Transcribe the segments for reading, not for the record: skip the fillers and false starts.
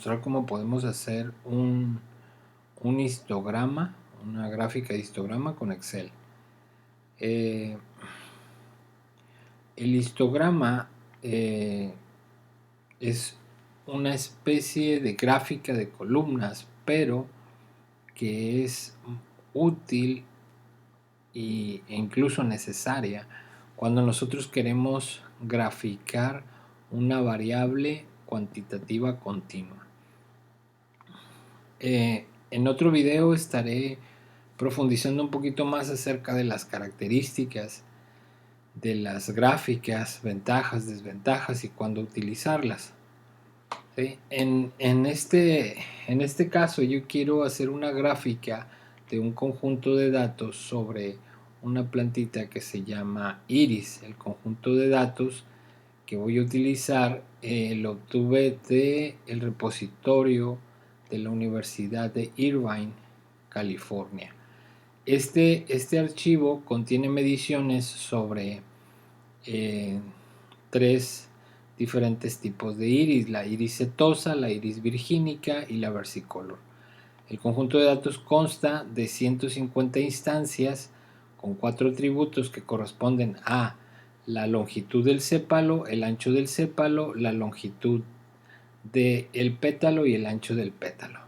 Mostrar cómo podemos hacer un histograma, una gráfica de histograma con Excel. El histograma es una especie de gráfica de columnas, pero que es útil e incluso necesaria cuando nosotros queremos graficar una variable cuantitativa continua. En otro video estaré profundizando un poquito más acerca de las características de las gráficas, ventajas, desventajas y cuándo utilizarlas. ¿Sí? En este caso yo quiero hacer una gráfica de un conjunto de datos sobre una plantita que se llama iris. El conjunto de datos que voy a utilizar lo obtuve del repositorio de la Universidad de Irvine, California. Este archivo contiene mediciones sobre tres diferentes tipos de iris: la iris setosa, la iris virgínica y la versicolor. El conjunto de datos consta de 150 instancias con 4 atributos que corresponden a la longitud del sépalo, el ancho del sépalo, la longitud del pétalo y el ancho del pétalo.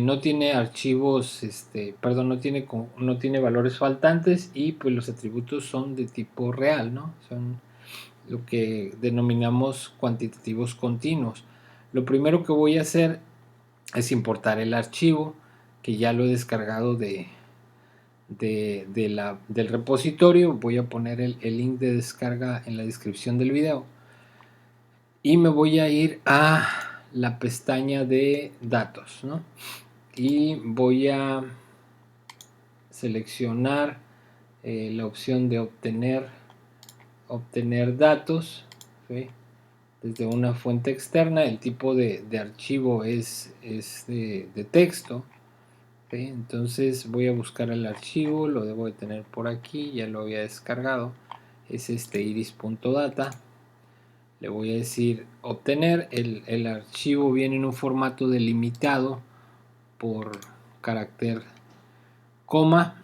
No tiene archivos, no tiene valores faltantes, y pues los atributos son de tipo real, ¿no? Son lo que denominamos cuantitativos continuos. Lo primero que voy a hacer es importar el archivo, que ya lo he descargado del repositorio. Voy a poner el link de descarga en la descripción del video. Y me voy a ir a la pestaña de datos, ¿no? Y voy a seleccionar la opción de obtener datos, ¿sí? Desde una fuente externa. El tipo de archivo es de texto, ¿sí? Entonces voy a buscar el archivo, lo debo de tener por aquí, ya lo había descargado. Es iris.data. Le voy a decir obtener. El archivo viene en un formato delimitado por carácter coma.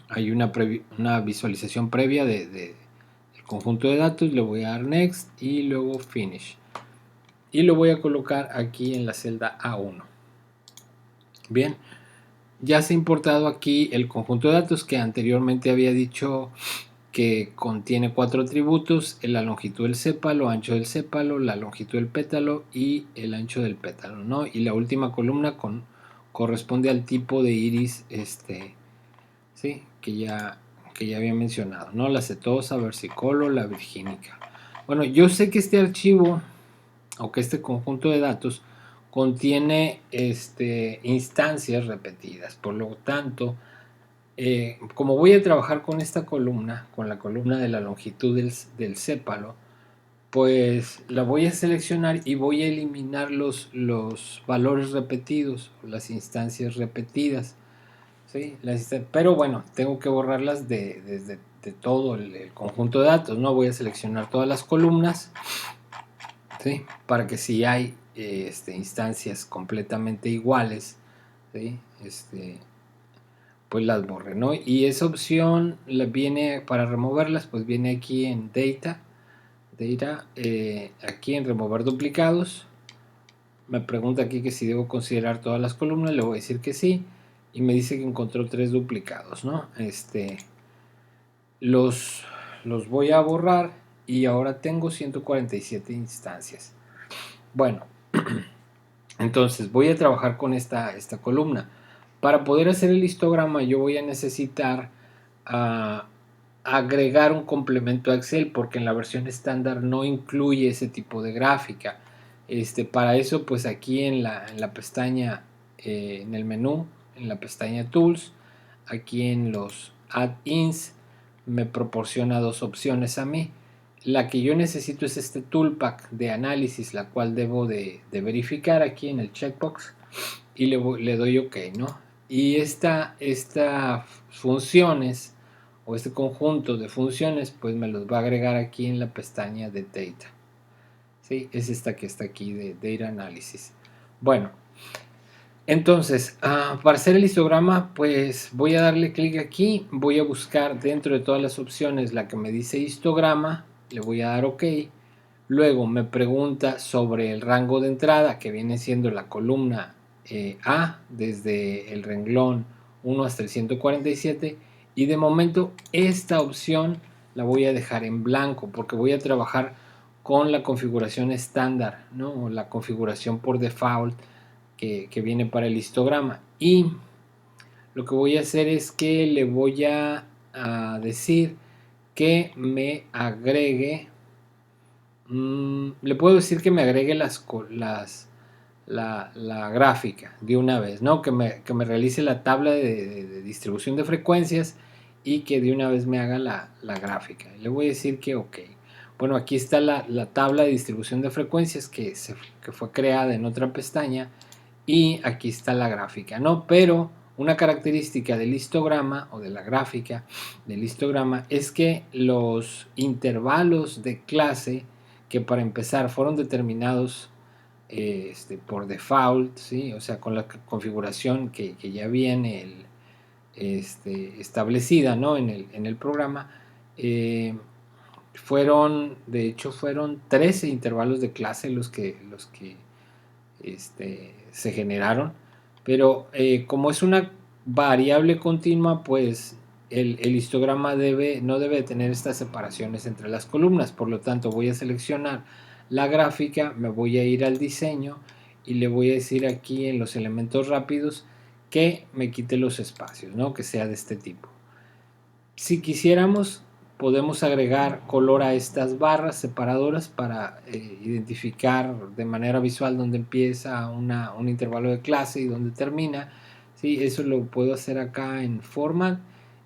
Hay una visualización previa del conjunto de datos. Le voy a dar next y luego finish, y lo voy a colocar aquí en la celda A1. Bien, ya se ha importado aquí el conjunto de datos que anteriormente había dicho que contiene 4 atributos: la longitud del sépalo, ancho del sépalo, la longitud del pétalo y el ancho del pétalo, ¿no? Y la última columna corresponde al tipo de iris, ¿sí? que ya había mencionado, ¿no? La setosa, versicolor, la virgínica. Bueno, yo sé que este archivo, o que este conjunto de datos, contiene instancias repetidas. Por lo tanto, como voy a trabajar con esta columna, con la columna de la longitud del sépalo, pues la voy a seleccionar y voy a eliminar los valores repetidos, las instancias repetidas, ¿sí? Pero bueno, tengo que borrarlas de todo el conjunto de datos, ¿no? Voy a seleccionar todas las columnas, ¿sí? Para que si hay instancias completamente iguales, ¿sí? Pues las borre, ¿no? Y esa opción viene para removerlas, pues viene aquí en Data, aquí en remover duplicados. Me pregunta aquí que si debo considerar todas las columnas. Le voy a decir que sí, y me dice que encontró 3 duplicados, ¿no? Los voy a borrar y ahora tengo 147 instancias. Bueno, entonces voy a trabajar con esta columna. Para poder hacer el histograma yo voy a necesitar agregar un complemento a Excel, porque en la versión estándar no incluye ese tipo de gráfica. Para eso, pues aquí en la pestaña, en el menú, en la pestaña Tools, aquí en los Add-ins, me proporciona dos opciones a mí. La que yo necesito es este toolpack de análisis, la cual debo de verificar aquí en el checkbox, y le doy OK, ¿no? Y estas funciones, o este conjunto de funciones, pues me los va a agregar aquí en la pestaña de Data, ¿sí? Es esta que está aquí de Data Analysis. Bueno, entonces, para hacer el histograma, pues voy a darle clic aquí, voy a buscar dentro de todas las opciones la que me dice histograma, le voy a dar OK. Luego me pregunta sobre el rango de entrada, que viene siendo la columna A, desde el renglón 1 hasta el 147, y de momento esta opción la voy a dejar en blanco, porque voy a trabajar con la configuración estándar, ¿no? O la configuración por default que viene para el histograma. Y lo que voy a hacer es que le voy a decir que me agregue, le puedo decir que me agregue la gráfica de una vez, ¿no? Que me realice la tabla de distribución de frecuencias y que de una vez me haga la gráfica. Le voy a decir que OK. Bueno, aquí está la tabla de distribución de frecuencias que fue creada en otra pestaña, y aquí está la gráfica, ¿no? Pero una característica del histograma o de la gráfica del histograma es que los intervalos de clase, que para empezar fueron determinados por default, ¿sí? O sea, con la configuración que ya viene establecida, ¿no? en el programa, de hecho fueron 13 intervalos de clase los que se generaron, pero como es una variable continua, pues el histograma no debe tener estas separaciones entre las columnas. Por lo tanto, voy a seleccionar la gráfica, me voy a ir al diseño y le voy a decir aquí en los elementos rápidos que me quite los espacios, ¿no? Que sea de este tipo. Si quisiéramos, podemos agregar color a estas barras separadoras para identificar de manera visual dónde empieza un intervalo de clase y dónde termina. ¿Sí? Eso lo puedo hacer acá en Format,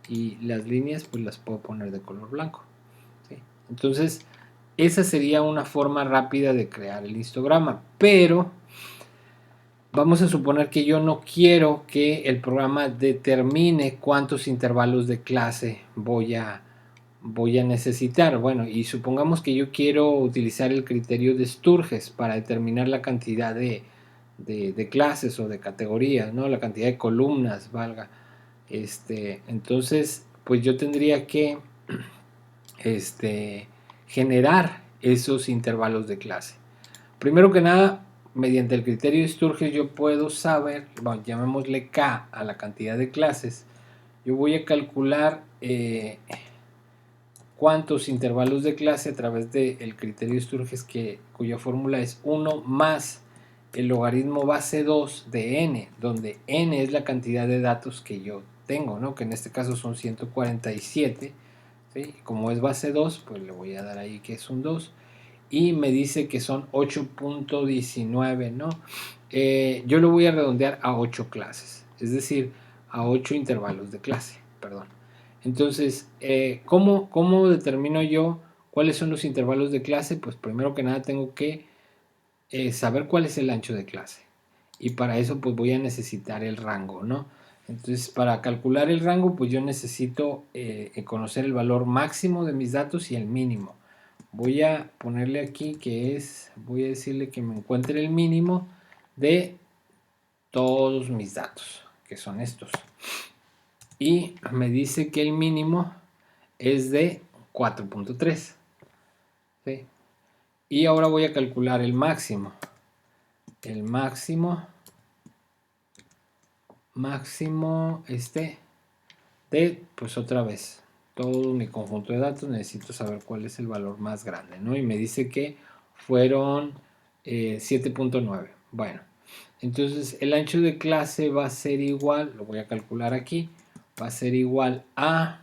y las líneas pues las puedo poner de color blanco. ¿Sí? Entonces, esa sería una forma rápida de crear el histograma, pero vamos a suponer que yo no quiero que el programa determine cuántos intervalos de clase voy a necesitar. Bueno, y supongamos que yo quiero utilizar el criterio de Sturges para determinar la cantidad de clases o de categorías, ¿no? La cantidad de columnas, valga. Entonces, pues yo tendría que generar esos intervalos de clase. Primero que nada, mediante el criterio de Sturges yo puedo saber, bueno, llamémosle K a la cantidad de clases. Yo voy a calcular cuántos intervalos de clase a través del criterio de Sturges, cuya fórmula es 1 más el logaritmo base 2 de n, donde n es la cantidad de datos que yo tengo, ¿no? Que en este caso son 147, ¿sí? Como es base 2, pues le voy a dar ahí que es un 2, y me dice que son 8.19, ¿no? Yo lo voy a redondear a 8 clases, es decir, a 8 intervalos de clase, perdón. Entonces, ¿cómo determino yo cuáles son los intervalos de clase? Pues primero que nada tengo que saber cuál es el ancho de clase, y para eso pues voy a necesitar el rango, ¿no? Entonces, para calcular el rango, pues yo necesito conocer el valor máximo de mis datos y el mínimo. Voy a ponerle aquí voy a decirle que me encuentre el mínimo de todos mis datos, que son estos. Y me dice que el mínimo es de 4.3. ¿Sí? Y ahora voy a calcular el máximo. El máximo de, pues otra vez, todo mi conjunto de datos, necesito saber cuál es el valor más grande, ¿no? Y me dice que fueron 7.9. Bueno, entonces el ancho de clase va a ser igual, lo voy a calcular aquí, va a ser igual a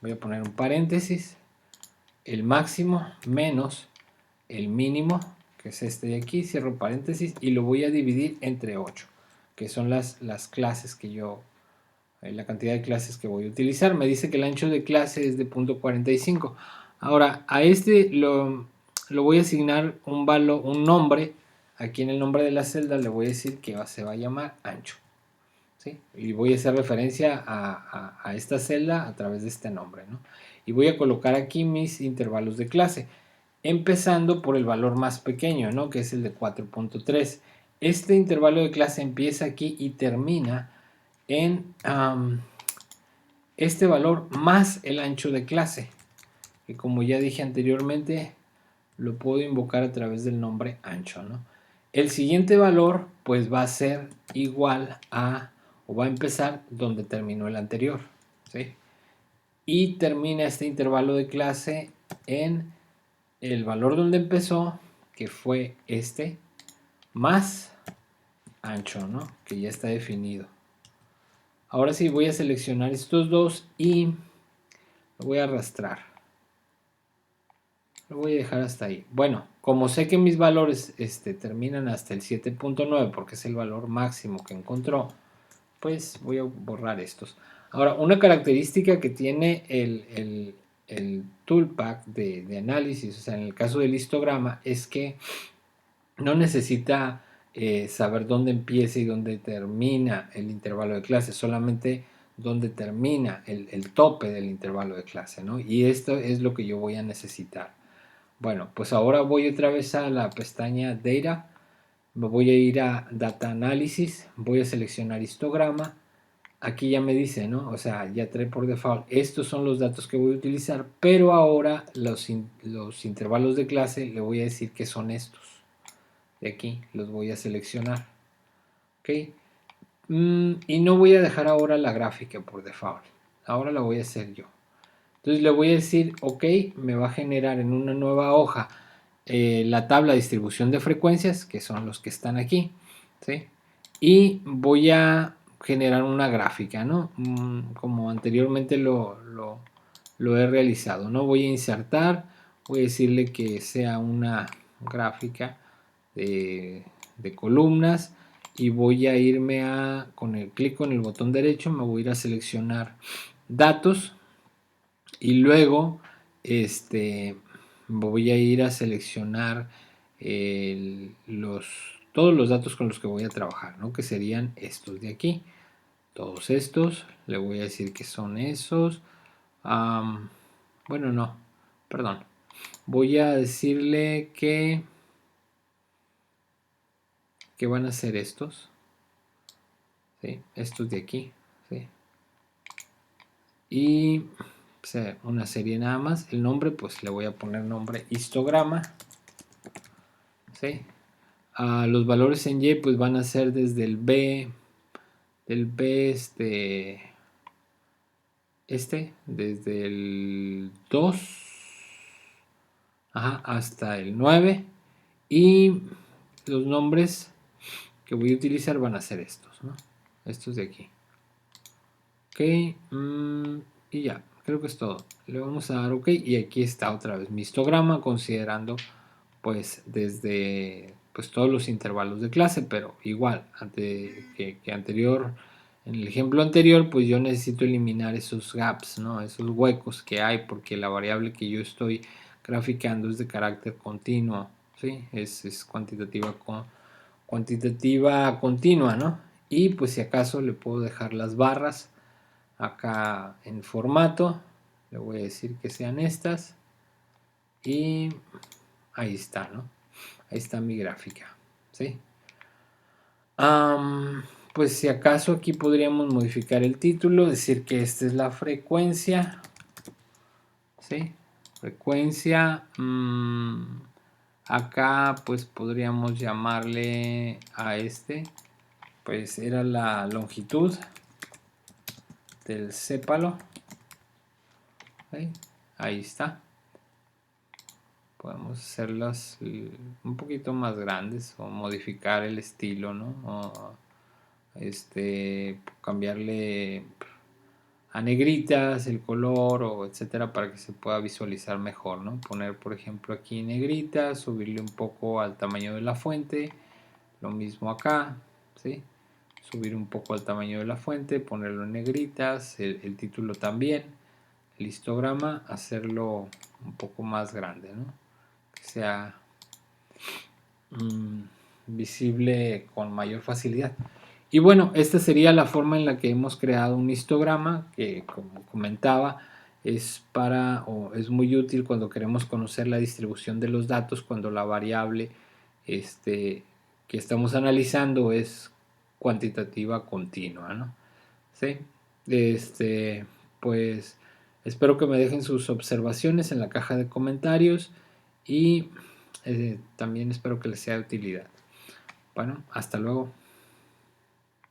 voy a poner un paréntesis, el máximo menos el mínimo, que es este de aquí, cierro paréntesis, y lo voy a dividir entre 8, que son las clases que la cantidad de clases que voy a utilizar. Me dice que el ancho de clase es de 0.45. Ahora, a lo voy a asignar un nombre. Aquí en el nombre de la celda le voy a decir que se va a llamar ancho, ¿sí? Y voy a hacer referencia a esta celda a través de este nombre, ¿no? y voy a colocar aquí mis intervalos de clase, empezando por el valor más pequeño, ¿no? Que es el de 4.3. Este intervalo de clase empieza aquí y termina en este valor más el ancho de clase, que como ya dije anteriormente, lo puedo invocar a través del nombre ancho, ¿no? El siguiente valor pues va a ser igual a, o va a empezar donde terminó el anterior, ¿sí? Y termina este intervalo de clase en el valor donde empezó, que fue este, más ancho, ¿no? Que ya está definido. Ahora sí voy a seleccionar estos dos y lo voy a arrastrar. Lo voy a dejar hasta ahí. Bueno, como sé que mis valores terminan hasta el 7.9 porque es el valor máximo que encontró, pues voy a borrar estos. Ahora, una característica que tiene el toolpack de análisis, o sea, en el caso del histograma, es que no necesita saber dónde empieza y dónde termina el intervalo de clase, solamente dónde termina el tope del intervalo de clase, ¿no? Y esto es lo que yo voy a necesitar. Bueno, pues ahora voy otra vez a la pestaña Data, me voy a ir a Data Analysis, voy a seleccionar histograma, aquí ya me dice, ¿no? O sea, ya trae por default, estos son los datos que voy a utilizar, pero ahora los intervalos de clase le voy a decir que son estos. De aquí los voy a seleccionar. ¿Ok? Y no voy a dejar ahora la gráfica por default. Ahora la voy a hacer yo. Entonces le voy a decir, ok, me va a generar en una nueva hoja la tabla de distribución de frecuencias, que son los que están aquí, ¿sí? Y voy a generar una gráfica, ¿no? Como anteriormente lo he realizado, ¿no? Voy a insertar, voy a decirle que sea una gráfica de columnas y voy a irme con el clic con el botón derecho, me voy a ir a seleccionar datos y luego voy a ir a seleccionar todos los datos con los que voy a trabajar, ¿no? Que serían estos de aquí. Todos estos, le voy a decir que son esos. Bueno, no, perdón. Voy a decirle que van a ser estos. ¿Sí? Estos de aquí. ¿Sí? Y o sea, una serie nada más. El nombre, pues le voy a poner nombre histograma. ¿Sí? Los valores en Y pues van a ser desde el B, del B desde el 2 hasta el 9 y los nombres que voy a utilizar van a ser estos, ¿no? Estos de aquí. Ok, y ya, creo que es todo. Le vamos a dar OK y aquí está otra vez mi histograma considerando pues desde pues todos los intervalos de clase, pero igual que anterior, en el ejemplo anterior pues yo necesito eliminar esos gaps, ¿no? Esos huecos que hay porque la variable que yo estoy graficando es de carácter continuo, ¿sí? Es cuantitativa continua, ¿no? Y pues si acaso le puedo dejar las barras acá en formato, le voy a decir que sean estas y ahí está, ¿no? Ahí está mi gráfica, ¿sí? Pues si acaso aquí podríamos modificar el título, decir que esta es la frecuencia, ¿sí? Frecuencia, acá pues podríamos llamarle a pues era la longitud del sépalo, ¿sí? Ahí está. Podemos hacerlas un poquito más grandes o modificar el estilo, ¿no? O cambiarle a negritas el color o etcétera para que se pueda visualizar mejor, ¿no? Poner por ejemplo aquí negritas, subirle un poco al tamaño de la fuente, lo mismo acá, ¿sí? Subir un poco al tamaño de la fuente, ponerlo en negritas, el título también, el histograma, hacerlo un poco más grande, ¿no? Que sea visible con mayor facilidad. Y bueno, esta sería la forma en la que hemos creado un histograma que, como comentaba, es para o es muy útil cuando queremos conocer la distribución de los datos, cuando la variable que estamos analizando es cuantitativa continua, ¿no? Sí. Pues espero que me dejen sus observaciones en la caja de comentarios y también espero que les sea de utilidad. Bueno, hasta luego.